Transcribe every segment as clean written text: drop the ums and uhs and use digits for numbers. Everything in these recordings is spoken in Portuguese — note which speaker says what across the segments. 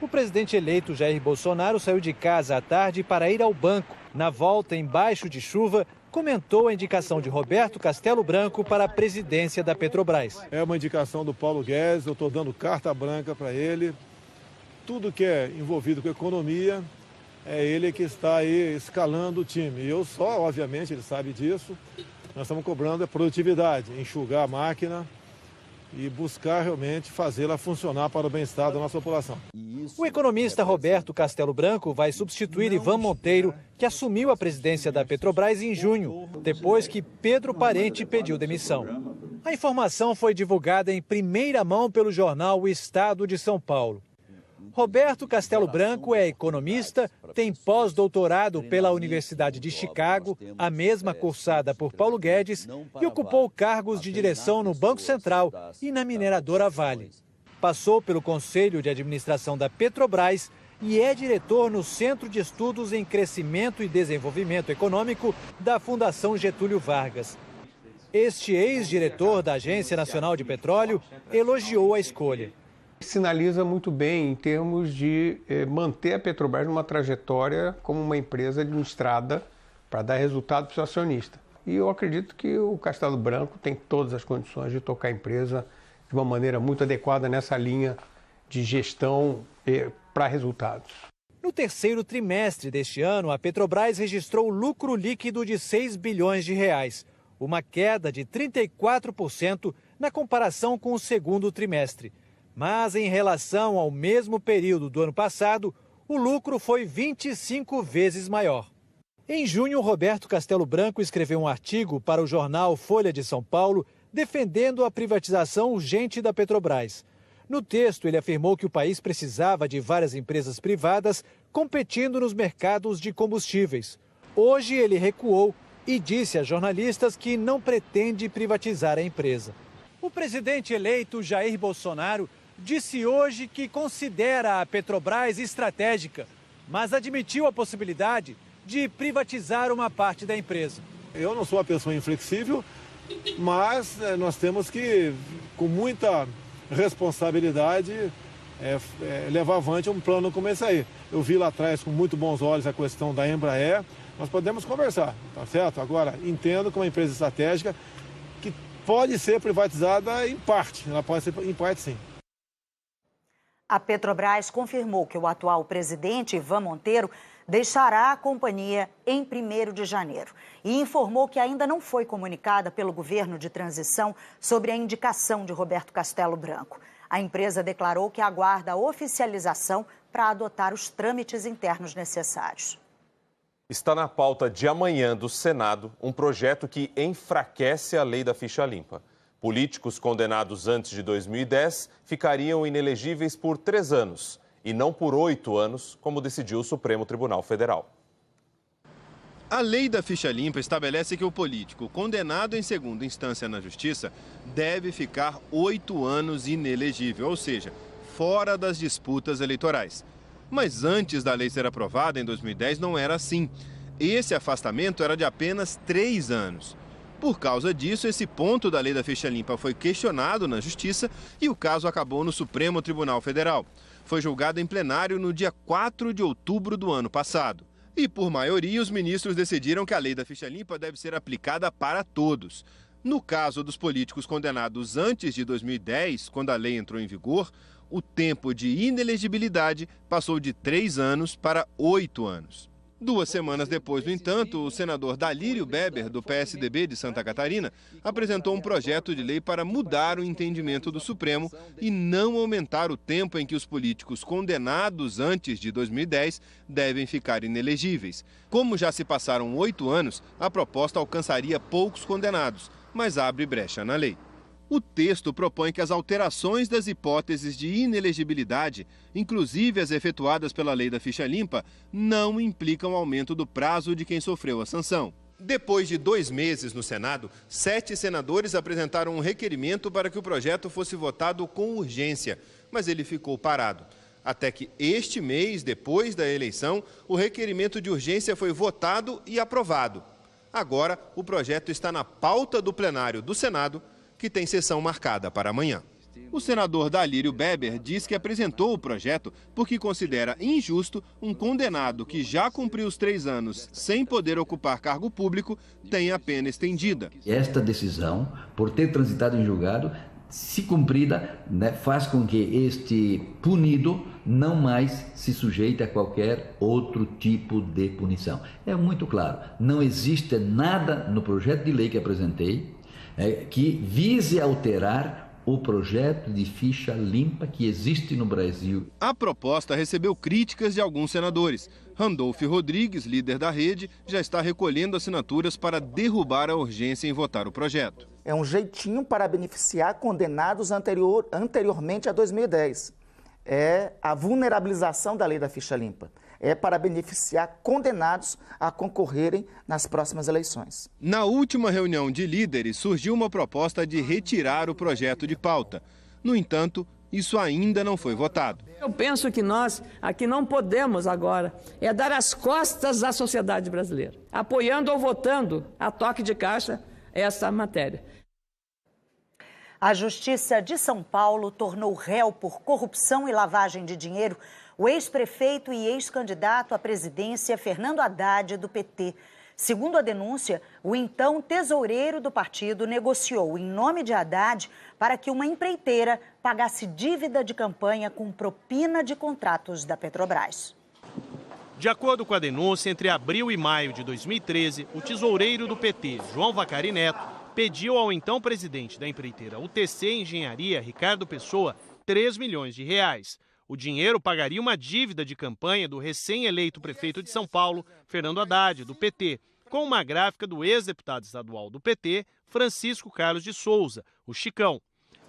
Speaker 1: O presidente eleito Jair Bolsonaro saiu de casa à tarde para ir ao banco. Na volta, embaixo de chuva, comentou a indicação de Roberto Castelo Branco para a presidência da Petrobras.
Speaker 2: É uma indicação do Paulo Guedes, eu estou dando carta branca para ele. Tudo que é envolvido com economia, é ele que está aí escalando o time. E eu só, obviamente, ele sabe disso, nós estamos cobrando a produtividade, enxugar a máquina e buscar realmente fazê-la funcionar para o bem-estar da nossa população.
Speaker 1: O economista Roberto Castelo Branco vai substituir Ivan Monteiro, que assumiu a presidência da Petrobras em junho, depois que Pedro Parente pediu demissão. A informação foi divulgada em primeira mão pelo jornal O Estado de São Paulo. Roberto Castelo Branco é economista, tem pós-doutorado pela Universidade de Chicago, a mesma cursada por Paulo Guedes, e ocupou cargos de direção no Banco Central e na mineradora Vale. Passou pelo Conselho de Administração da Petrobras e é diretor no Centro de Estudos em Crescimento e Desenvolvimento Econômico da Fundação Getúlio Vargas. Este ex-diretor da Agência Nacional de Petróleo elogiou a escolha.
Speaker 3: Sinaliza muito bem em termos de manter a Petrobras numa trajetória como uma empresa administrada para dar resultado para o seu acionista. E eu acredito que o Castelo Branco tem todas as condições de tocar a empresa de uma maneira muito adequada nessa linha de gestão para resultados.
Speaker 1: No terceiro trimestre deste ano, a Petrobras registrou lucro líquido de 6 bilhões de reais, uma queda de 34% na comparação com o segundo trimestre. Mas, em relação ao mesmo período do ano passado, o lucro foi 25 vezes maior. Em junho, Roberto Castelo Branco escreveu um artigo para o jornal Folha de São Paulo defendendo a privatização urgente da Petrobras. No texto, ele afirmou que o país precisava de várias empresas privadas competindo nos mercados de combustíveis. Hoje, ele recuou e disse a jornalistas que não pretende privatizar a empresa. O presidente eleito Jair Bolsonaro disse hoje que considera a Petrobras estratégica, mas admitiu a possibilidade de privatizar uma parte da empresa.
Speaker 2: Eu não sou uma pessoa inflexível, mas nós temos que, com muita responsabilidade, levar avante um plano como esse aí. Eu vi lá atrás com muito bons olhos a questão da Embraer, nós podemos conversar, tá certo? Agora, entendo que uma empresa estratégica que pode ser privatizada em parte, ela pode ser em parte sim.
Speaker 4: A Petrobras confirmou que o atual presidente, Ivan Monteiro, deixará a companhia em 1º de janeiro e informou que ainda não foi comunicada pelo governo de transição sobre a indicação de Roberto Castelo Branco. A empresa declarou que aguarda a oficialização para adotar os trâmites internos necessários.
Speaker 5: Está na pauta de amanhã do Senado um projeto que enfraquece a lei da ficha limpa. Políticos condenados antes de 2010 ficariam inelegíveis por 3 anos e não por 8 anos, como decidiu o Supremo Tribunal Federal.
Speaker 6: A lei da ficha limpa estabelece que o político condenado em segunda instância na Justiça deve ficar 8 anos inelegível, ou seja, fora das disputas eleitorais. Mas antes da lei ser aprovada, em 2010, não era assim. Esse afastamento era de apenas 3 anos. Por causa disso, esse ponto da lei da ficha limpa foi questionado na Justiça e o caso acabou no Supremo Tribunal Federal. Foi julgado em plenário no dia 4 de outubro do ano passado. E, por maioria, os ministros decidiram que a lei da ficha limpa deve ser aplicada para todos. No caso dos políticos condenados antes de 2010, quando a lei entrou em vigor, o tempo de inelegibilidade passou de 3 anos para 8 anos. 2 semanas depois, no entanto, o senador Dalírio Beber, do PSDB de Santa Catarina, apresentou um projeto de lei para mudar o entendimento do Supremo e não aumentar o tempo em que os políticos condenados antes de 2010 devem ficar inelegíveis. Como já se passaram 8 anos, a proposta alcançaria poucos condenados, mas abre brecha na lei. O texto propõe que as alterações das hipóteses de inelegibilidade, inclusive as efetuadas pela lei da ficha limpa, não implicam aumento do prazo de quem sofreu a sanção. Depois de 2 meses no Senado, 7 senadores apresentaram um requerimento para que o projeto fosse votado com urgência, mas ele ficou parado. Até que este mês, depois da eleição, o requerimento de urgência foi votado e aprovado. Agora, o projeto está na pauta do plenário do Senado, que tem sessão marcada para amanhã. O senador Dalírio Beber diz que apresentou o projeto porque considera injusto um condenado que já cumpriu os 3 anos sem poder ocupar cargo público tenha a pena estendida.
Speaker 7: Esta decisão, por ter transitado em julgado, se cumprida, né, faz com que este punido não mais se sujeite a qualquer outro tipo de punição. É muito claro, não existe nada no projeto de lei que apresentei que vise alterar o projeto de ficha limpa que existe no Brasil.
Speaker 6: A proposta recebeu críticas de alguns senadores. Randolfo Rodrigues, líder da rede, já está recolhendo assinaturas para derrubar a urgência em votar o projeto.
Speaker 8: É um jeitinho para beneficiar condenados anteriormente a 2010. É a vulnerabilização da lei da ficha limpa. É para beneficiar condenados a concorrerem nas próximas eleições.
Speaker 6: Na última reunião de líderes, surgiu uma proposta de retirar o projeto de pauta. No entanto, isso ainda não foi votado.
Speaker 9: Eu penso que nós aqui não podemos agora dar as costas à sociedade brasileira, apoiando ou votando a toque de caixa essa matéria.
Speaker 4: A Justiça de São Paulo tornou réu por corrupção e lavagem de dinheiro o ex-prefeito e ex-candidato à presidência Fernando Haddad, do PT. Segundo a denúncia, o então tesoureiro do partido negociou em nome de Haddad para que uma empreiteira pagasse dívida de campanha com propina de contratos da Petrobras.
Speaker 10: De acordo com a denúncia, entre abril e maio de 2013, o tesoureiro do PT, João Vacari Neto, pediu ao então presidente da empreiteira UTC Engenharia, Ricardo Pessoa, 3 milhões de reais. O dinheiro pagaria uma dívida de campanha do recém-eleito prefeito de São Paulo, Fernando Haddad, do PT, com uma gráfica do ex-deputado estadual do PT, Francisco Carlos de Souza, o Chicão.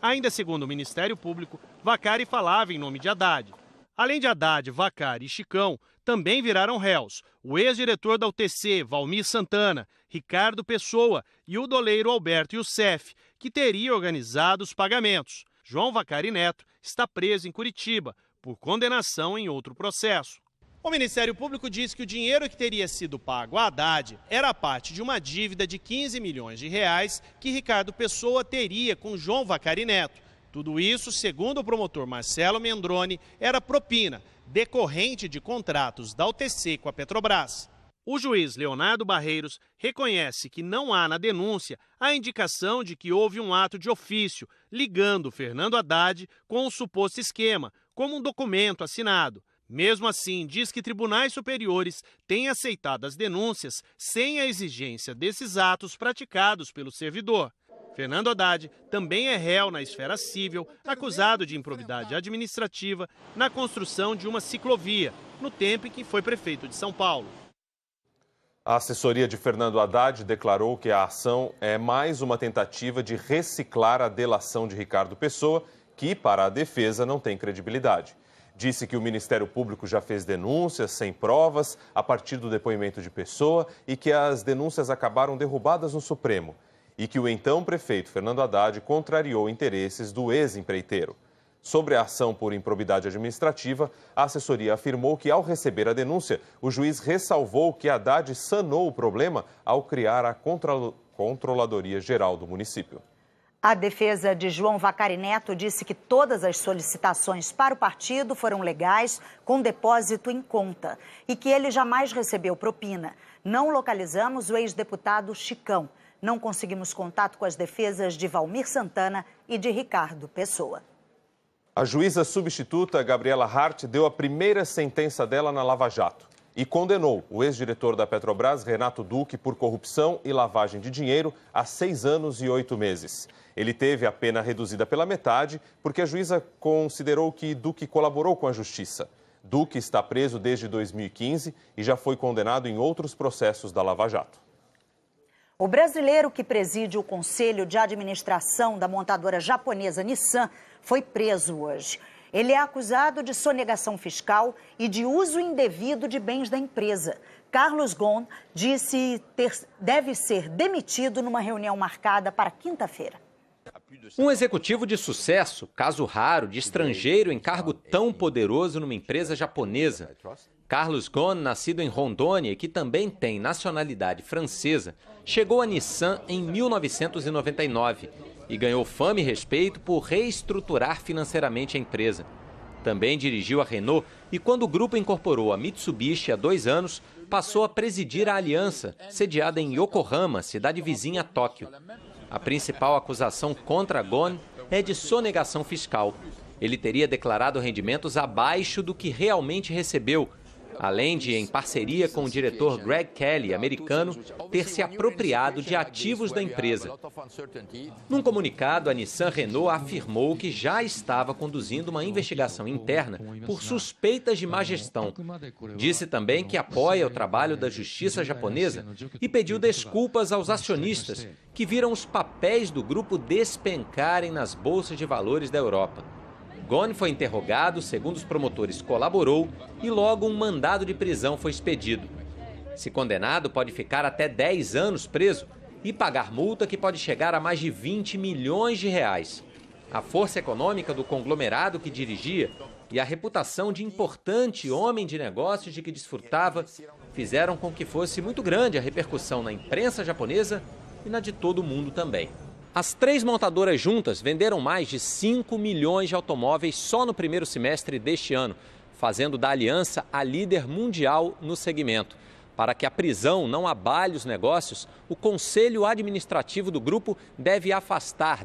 Speaker 10: Ainda segundo o Ministério Público, Vacari falava em nome de Haddad. Além de Haddad, Vacari e Chicão, também viraram réus o ex-diretor da UTC, Valmir Santana, Ricardo Pessoa e o doleiro Alberto Youssef, que teria organizado os pagamentos. João Vacari Neto está preso em Curitiba por condenação em outro processo. O Ministério Público diz que o dinheiro que teria sido pago a Haddad era parte de uma dívida de 15 milhões de reais que Ricardo Pessoa teria com João Vacari Neto. Tudo isso, segundo o promotor Marcelo Mendrone, era propina, decorrente de contratos da UTC com a Petrobras. O juiz Leonardo Barreiros reconhece que não há na denúncia a indicação de que houve um ato de ofício ligando Fernando Haddad com o suposto esquema, como um documento assinado. Mesmo assim, diz que tribunais superiores têm aceitado as denúncias sem a exigência desses atos praticados pelo servidor. Fernando Haddad também é réu na esfera civil, acusado de improbidade administrativa na construção de uma ciclovia, no tempo em que foi prefeito de São Paulo.
Speaker 5: A assessoria de Fernando Haddad declarou que a ação é mais uma tentativa de reciclar a delação de Ricardo Pessoa, que, para a defesa, não tem credibilidade. Disse que o Ministério Público já fez denúncias sem provas a partir do depoimento de Pessoa e que as denúncias acabaram derrubadas no Supremo. E que o então prefeito Fernando Haddad contrariou interesses do ex-empreiteiro. Sobre a ação por improbidade administrativa, a assessoria afirmou que, ao receber a denúncia, o juiz ressalvou que Haddad sanou o problema ao criar a Controladoria Geral do município.
Speaker 4: A defesa de João Vacari Neto disse que todas as solicitações para o partido foram legais, com depósito em conta, e que ele jamais recebeu propina. Não localizamos o ex-deputado Chicão. Não conseguimos contato com as defesas de Valmir Santana e de Ricardo Pessoa.
Speaker 5: A juíza substituta Gabriela Hart deu a primeira sentença dela na Lava Jato e condenou o ex-diretor da Petrobras, Renato Duque, por corrupção e lavagem de dinheiro a 6 anos e 8 meses. Ele teve a pena reduzida pela metade porque a juíza considerou que Duque colaborou com a justiça. Duque está preso desde 2015 e já foi condenado em outros processos da Lava Jato.
Speaker 4: O brasileiro que preside o conselho de administração da montadora japonesa Nissan foi preso hoje. Ele é acusado de sonegação fiscal e de uso indevido de bens da empresa. Carlos Ghosn disse deve ser demitido numa reunião marcada para quinta-feira.
Speaker 11: Um executivo de sucesso, caso raro de estrangeiro em cargo tão poderoso numa empresa japonesa. Carlos Ghosn, nascido em Rondônia e que também tem nacionalidade francesa, chegou à Nissan em 1999 e ganhou fama e respeito por reestruturar financeiramente a empresa. Também dirigiu a Renault e, quando o grupo incorporou a Mitsubishi há 2 anos, passou a presidir a aliança, sediada em Yokohama, cidade vizinha a Tóquio. A principal acusação contra Ghosn é de sonegação fiscal. Ele teria declarado rendimentos abaixo do que realmente recebeu, além de, em parceria com o diretor Greg Kelly, americano, ter se apropriado de ativos da empresa. Num comunicado, a Nissan Renault afirmou que já estava conduzindo uma investigação interna por suspeitas de má gestão. Disse também que apoia o trabalho da justiça japonesa e pediu desculpas aos acionistas que viram os papéis do grupo despencarem nas bolsas de valores da Europa. Ghosn foi interrogado, segundo os promotores, colaborou e logo um mandado de prisão foi expedido. Se condenado, pode ficar até 10 anos preso e pagar multa que pode chegar a mais de 20 milhões de reais. A força econômica do conglomerado que dirigia e a reputação de importante homem de negócios de que desfrutava fizeram com que fosse muito grande a repercussão na imprensa japonesa e na de todo o mundo também. As 3 montadoras juntas venderam mais de 5 milhões de automóveis só no primeiro semestre deste ano, fazendo da aliança a líder mundial no segmento. Para que a prisão não abale os negócios, o Conselho Administrativo do grupo deve afastar